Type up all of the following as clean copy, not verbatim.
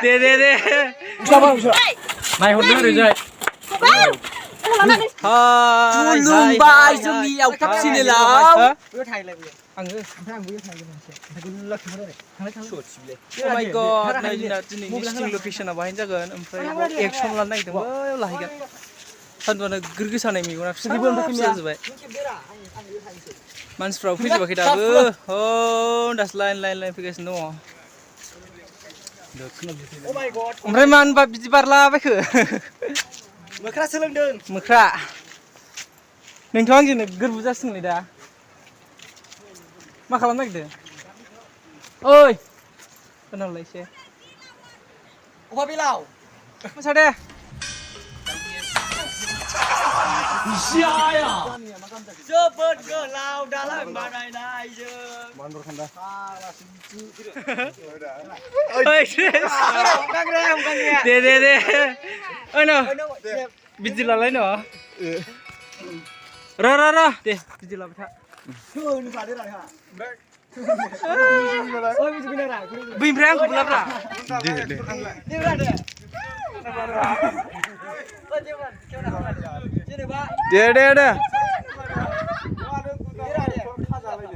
दे नायहरदो ओरैजाय खुलुमबाय जोंनियाव चेनेलाव आङो Oh my god नै जोंना दिनैनि स्टिं लकेसना बाहायनो जागोन ओमफ्राय एक्सन लानो नागिरदों बैयाव लाहैगोन सानदुंआनो गोरगोसानाय मेगना फिसा जाजोब्बाय मानसिफ्राबो फैजोबाखै दाबो दासो लाइन फैगासिनो दङ ओमफ्राय मानोबा बिदि बारलाबायखो मोख्रा सोलोंदों मोख्रा नोंथ' आंजोंनो गोरबो जासिगोनलै दा मा खालामनो नागिरदों ओइ खोनालाय एसे अबा बेलाव मोसा दे जोबोद गोलाव दालां बानायनायजों बान्दर खान्दा दे ओनो बिदि लालाय न र दे बिदि लाबाय था बैनिफ्राय आंखौबो लाब्रा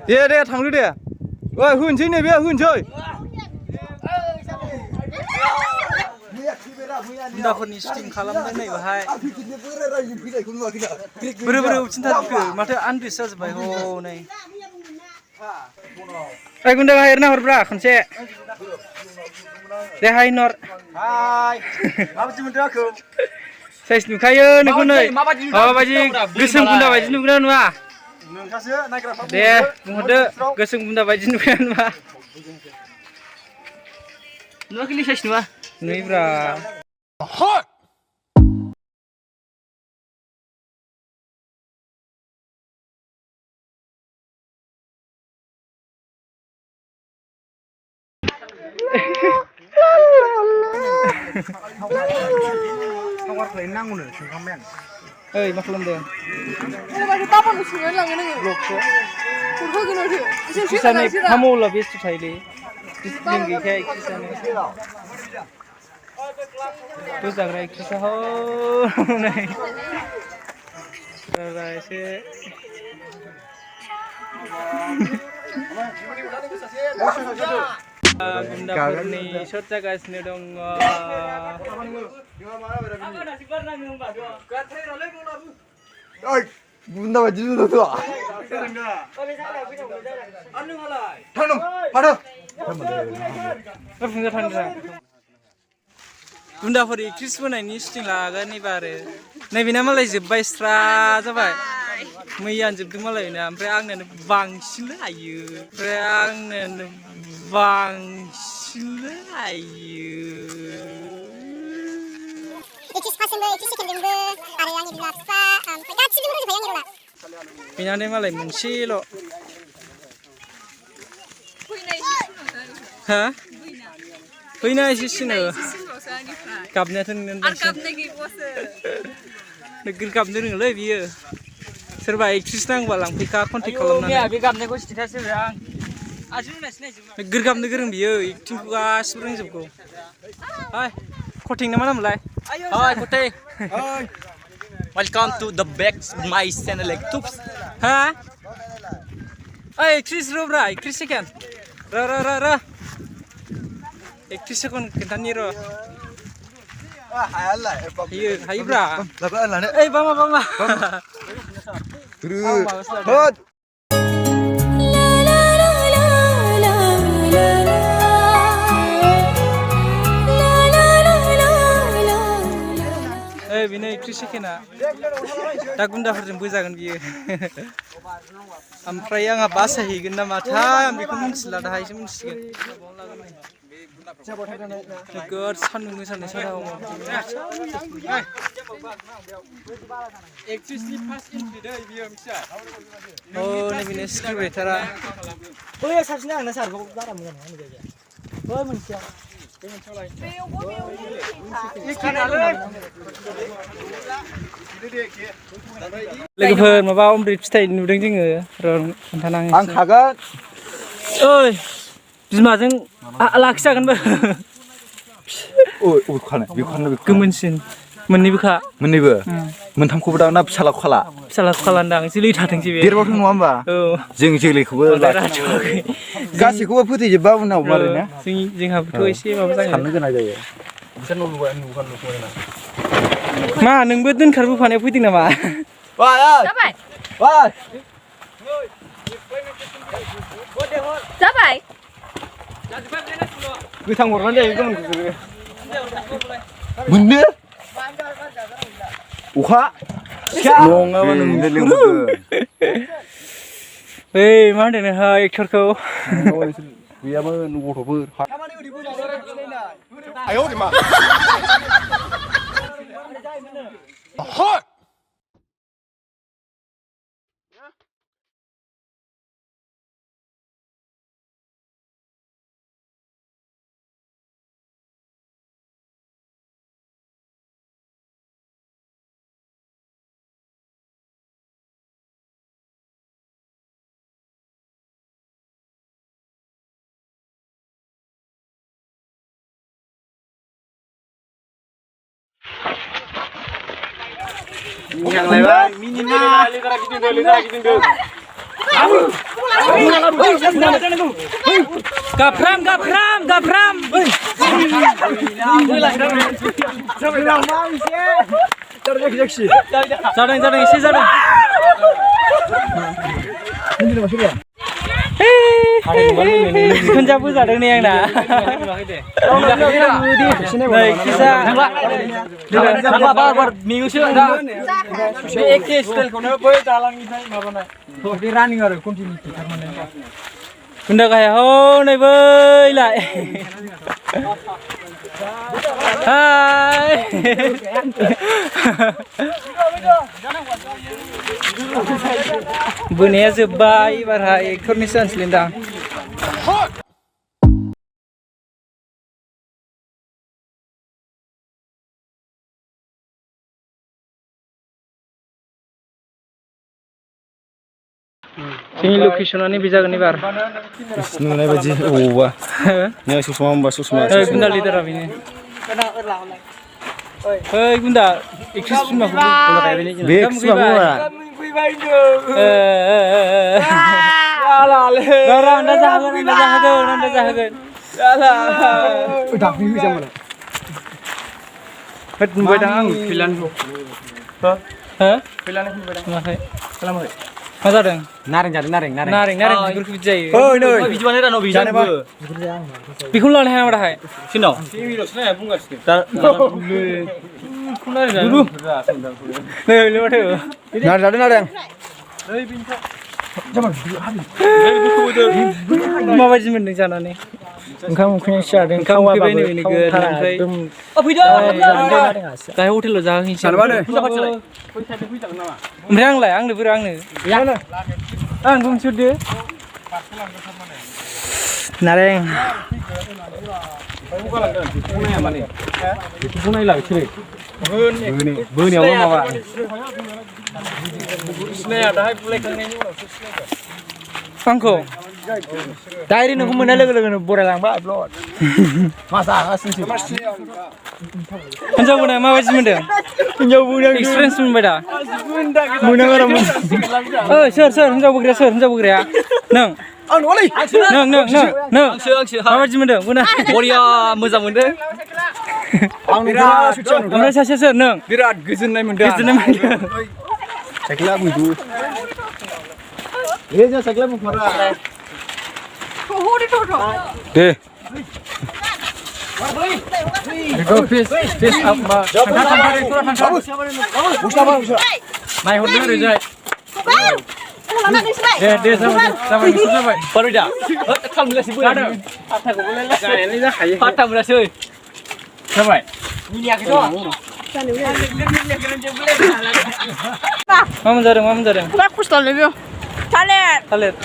दे थांदो दे ओइ होनसै नैबे होनसै बुन्दाफोरनि स्टिं खालामनो नै बाहाय बोरै उथिनथारखो माथो आनब्रिज जाजोब्बाय हनै ओइ गुन्दा हाय ना हरब्रा खनसे दे हाय नर माबायदि मोनदों आंखौ साइज नुखायो नोंखौ नै माबायदि गोसोम गुन्दा बायदि नुगोना नुवा नोंखासो नायग्राफ्रा दे बुंहरदो गोसोम गुन्दा बायदि नुगोना नुवा नुवाखैलै साइज नुवा नुयोब्रा ओइ मा खालामदों क्रिसानो फामौला बेस्थ थायोलै डिसिप्लिन गैखाया क्रिसानो बोजाग्रा क्रिसा हनै एसे गुन्दाफोरनि शट जागासिनो दङ बुंदा बायदि नुदों गुन्दाफोर एक्ट्रिस बोनायनि स्टिं लागोन एबार नैबेना मालाय जोब्बाय स्रा जाबाय मैयानो जोबदों मालाय बेना ओमफ्राय आंनानो बांसिनलै हायो बेनानो मालाय मोनसेल' हा फैना एसे सिनो गाबनायाथ' नोगोर गाबनो रोङोलै बियो सोरबा एक्ट्रिस नांगौबा लांफैखा कन्टेक्ट खालामनानै बे गाबनायखौ स्टेटास होबाय आं नोगोर गाबनो गोरों बियो एक्टिंखौ गासिबो रोंजोबगौ हाय कटिं ना मा नामलाय हाय कटिं वेलकाम टू द बैक माय चैनल एक्टुब्स हा ओइ एक्ट्रिस र'ब्रा एक्ट्रिस सेकेन्ड र एक्ट्रिस सेकेन्ड खोन्थानि र' हायोब्रा ओइ बामा बेनो एक्ट्रिस सेकेन्डआ दा गुन्दाफोरजों बोजागोन बियो ओमफ्राय आंहा बासायहैगोन ना माथाय आं बेखौ मिन्थिला दाहायसो मिन्थिगोन नोगोद सान्दुं गोसानि सानाव नैबेनो स्क्रिप्ट राइटारा बैयो साबसिन आंना सार बारा मोजां नङा बै मोनसेया लोगोफोर माबा अमृत फिथाइ नुदों जोङो र' खोन्थानां आं खागोन ओइ बिमाजों लाखिजागोनबो गोमोनसिन मोननैबोखा मोननैबो मोनथामखौबो दा ना फिसालाखौ खाला खालान्दां जोलै थाथोंसै बे देरबावथों नङा होमबा औ जों जोलैखौबो गासैखौबो फोथैजोबबा उनाव मारै ना जोंहाबोथ' एसे माबा जागोन साननो गोनां जायो मा नोंबो दोनखारबोफानायाव फैदों नामा जाबाय गोथां हरबानो जायो गोमोनखौ मोननो अखा नङाबा नोंनो लिंहरदों ओइ मा होनदों नोंहा एक्टरखौ गैयामोन गथ'फोर Yang minina. Gapram. Zadang. Kunjabu zadang nih yang dah. Baik, kita. Minggu sih dah. Ek style kau nak boleh jalan ni saya mana. Tapi running ada continuity mana. Kunda kaya ho nih boy lah. Hai. Bunyinya sebaik barang ekor ni selendang. Ini location ini bisa kan bar? Nuna baji, wah. Ni susuma. Gunda leader ini. Hei gunda, ikut susuma gunda kayak ini. Bek susuma. Gara anda jahagan. Udah minggu jam mana? Het bedang pilihan tu. Pilihan itu bedang. Selamat. Masa deng? Naring. Jujur kerja. Oh, no. Bijuan ni dah no bijuan. Bikul lah ni ada hai. Sino? Dulu. Naring. Mama jadi mending sana nih. Engkau mungkin siapa? Engkau mungkin ini ke? Oh video. Kayak hotel lo jangan sih. Berang lah, ang nih. Yang ang kum sudah. Nareng. Buni apa mawa? Angko. Diary nu kumana lagu boralang ba upload. Masa asin sih. Anjau buna ma wajib mendeng. Experience mun beda. Buna ngaram. Oh, sir, anjau bugra. Nang. Nang. Ma wajib mendeng buna. Korea moजां मोनदों. Amra sir nang. Birat goजोननाय मोनदों. Sakla budu. Ini je sakla mukmara. Deh. Go face up ma. Usah. Mai hotel rejai. Deh sama. Baru dah. Kan mula sibuk. Ada. Patah kau boleh lah. Ini dah kaya. Patah mula sih. Sampai. Ini aku tu. Mama jarang. Aku stall lebih. Talet.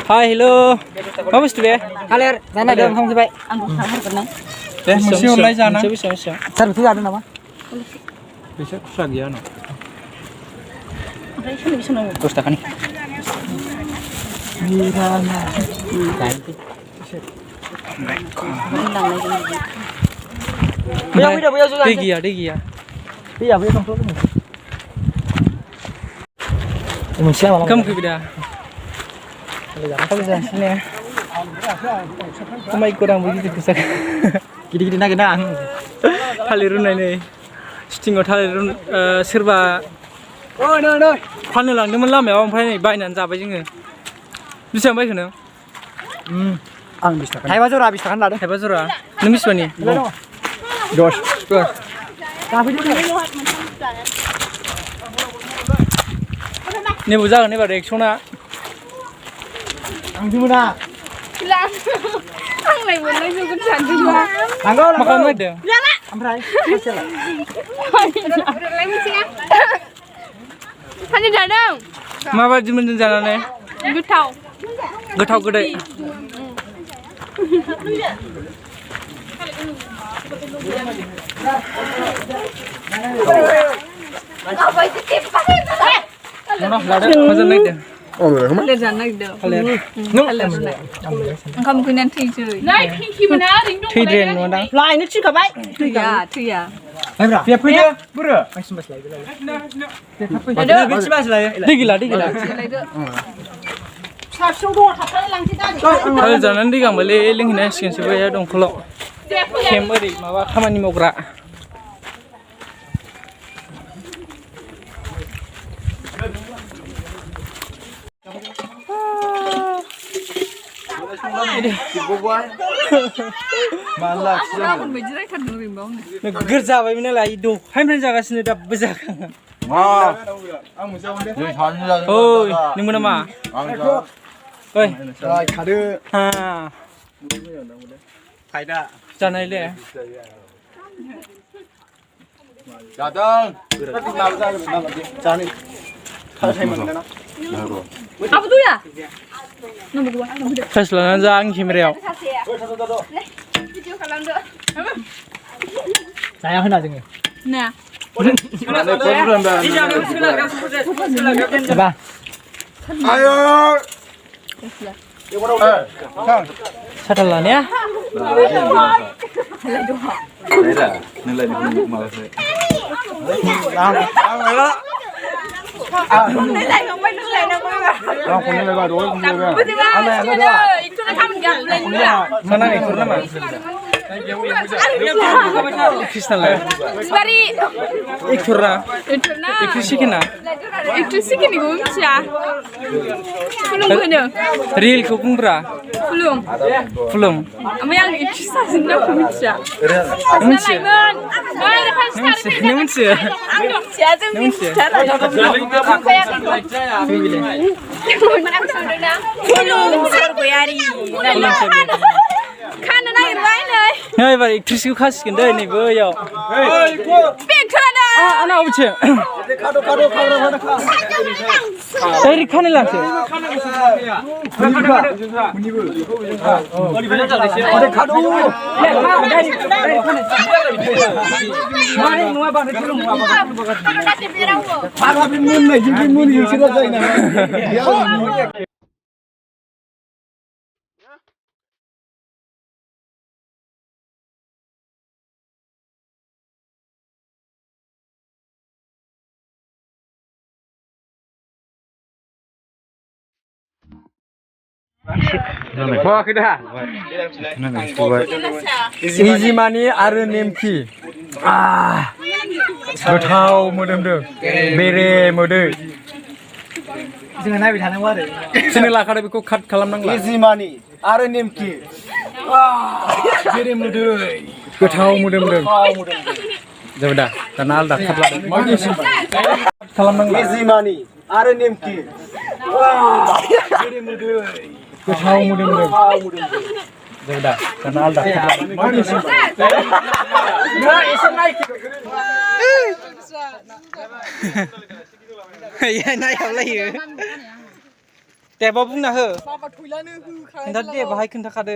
Hai, hello. Apa sih tu ya? Talet. Mana ada kamu sebaik? Aku samar pernah. Mesti online sana. Bisa. Sar itu ada nama? Bisa kusah dia no. Bisa nunggu. Terus tak ni. दै गैया Kamu ke beda? Kamu jangan sini. Kamu ikut orang begitu kesak. Gidi-gidi nang. Talir runai nih. Stinggo talir run serba. Oi. Faनो लांदोंमोन लामायाव ओमफ्राय नै बायनानै जाबाय जोङो. बेसेबां बायखो नों? आं 20 थाखा Thai jora 20 takan laदों. थाइबा जरा. नों बेसेबांनि? 10. नेबो जागोन एबार 100 ना. आंजोमोना आंलाय मोननाय जोगोन सानदोंबा नांगौ मा खालामनो नागिरदों? ओमफ्राय फानि जादों माबायदि मोनदों जानानै? गोथाव गोदै. Mana ladak mazan naik deh. Kalian jangan naik deh. Kamu kena tidur. Naik tinggi mana? Tui dren mana? Lai nó chưa cả vậy. Tuh ya. Dia punya buru. Digila. Kalau jalan di gang balik lingkungan sekian sebaya dong kalau kemari mawa kamani mogra. Malak Kamu berjerai kan dulu rimbau. Gerja bayi mana lagi do. Hai mana jaga sini dah berjaga. Wah. Ini hannya. Oh, ni mana mah? Oi. Kade. Ha. Faida. Jangan ile. Datang. Jangan. Apa tuh ya? Nombor gua. Faslah nanti ang kimriau. Video kalian deh. Saya hendak dengar. Nah. Coba. Ayo. Satalan ya. Này lại không phải nước này đâu các bạn. Không nên là đối không được. Bây giờ là ít cho nó thăm gặp lên nữa. Mana ni kurna mah? Kristal lah. Bari. Ikurna. Itu na. Ikrisikina. Itu sih kini gue bisa. Fulung mana? Real kupung bra. Fulung. Ama yang itu sah sendiri gue bisa. Munci. Ay, depan sekali. Ni munci. Siapa yang bisa? Apa yang itu? Mana aku sudah na? Fulung Narzary. Kana na irwai nih. Hei, bari ikrisku khas kendai ni boyo. Pekana. Anak uce. Dari kana lah sih. Wah, kita. Easy money आरो नेमखि गोथाव मोदोमदों बेरे मोदै जोङो नायबाय थानांगौ आरो sini लाखादो बेखौ काट खालामनांला Easy money आरो नेमखि बेरे मोदै गोथाव मोदोमदों जाबाय दा दाना आलदा काट लादों खालामनांला Easy money आरो नेमखि बेरे मोदै गोथाव मोदोमदों जाबाय दा दाना आलदा काट Ya nayaवलायो देबा बुंना हो खोन्था दे बाहाय खोन्थाखादो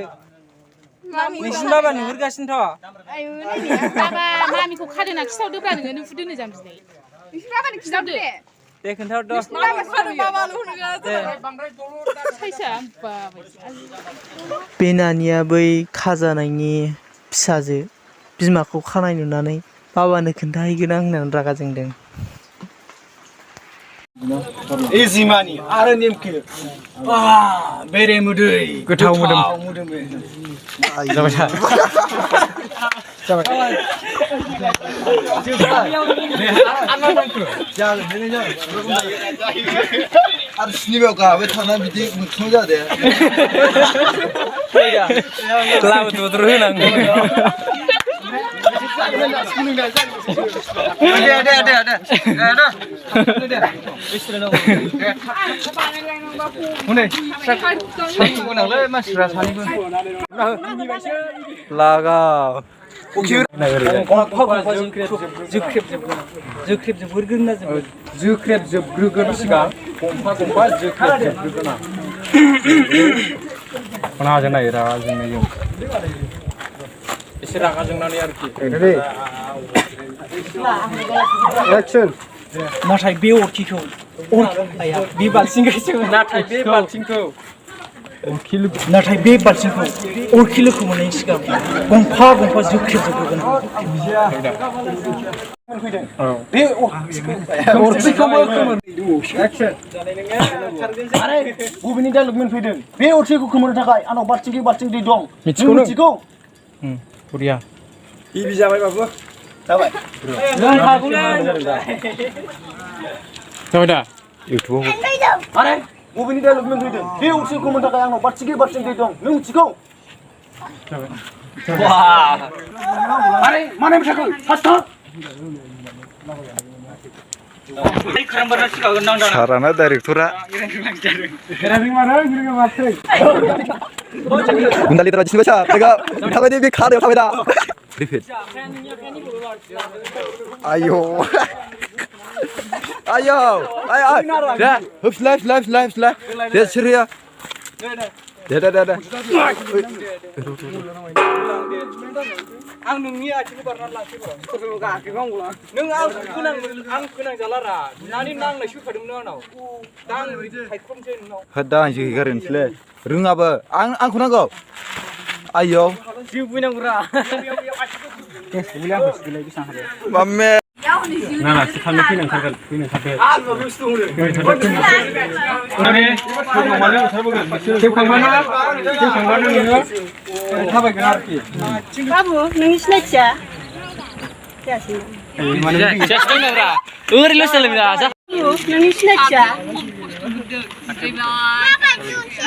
नोंसिनि बाबा नुहुरगासिनोथ' Ayo ini. Baba, mamiku खादोना खिथावदोब्रा नोङो नुहुरदोनो जाम्बिनाय. नोंसिनि बाबानि खिथावदो. दे खोन्थाहरद' बे नानिया बै खाजानायनि फिसाजो बिमाखौ खानाय नुनानै बाबानो खोन्थाहैगोन आं होननानै रागा जोंदों इजिमानि आरो नेमखि बेरे मोदै गोथाव मोदोमो आरो सिनेमायाव गाबाय थाना बिदि मोखां जादे लाबो दुद्रु होनांगौ लागाव जोख्रेब जोबग्रोगोन ना जोख्रेब जोबग्रोगोन सिगां गंफा जोख्रेब जोबग्रोगोन आं खना जोंनाय रागा जोंनायजों एसे रागा जोंनानै आरोखि नाथाय बे अरखिखौ बे बाल्थिंखौ नाथाय बे बाल्थिंखौ अरखि लोखौ मोननायनि सिगां गंफा जोख्रेब जोबग्रोगोन बे अरखिखौबो आरे बबेनि डायलग मोनफैदों बे अरखिखौ खोमोरनो थाखाय आंनाव बाल्थिं दै दं मिथिगौ बरिया गिबि जाबाय बाबु जाबाय जाबाय दा इउटुबाव आरे बबेनि डायलग मोनफैदों बे अरखिखौ खोमोरनो थाखाय आंनाव बाल्थिं दै दं नों मिथिगौ आरे माने मिथिगौ फास्ट साराना डाइरेक्टरा गुन्दालि तरह जिसमें बचा देखा उठा दे भी खा दे उठा बेटा रिपीट आयो आयो आय दे लाइफ दे सिरिया दे आं नोंनि आथिंखौ बारनानै लांसै गाखोबा नों आं खोनांजालारा नानि नांनायसो होखादोंमोन आंनाव दा आं थाइख्रमसै नोंनाव होदा आं जिखि गारनोसैलै रोङाबो आंखौ नांगौ आयौ जिउ बुइनांगौरा मामे नाना सिखांनो फैनो ओंखारगोन थाबायगोन आरोखि बाबु नोंनि सिनायथिया ओरैनो सोलोंना नोंनि सिनायथिया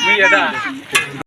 मैया दा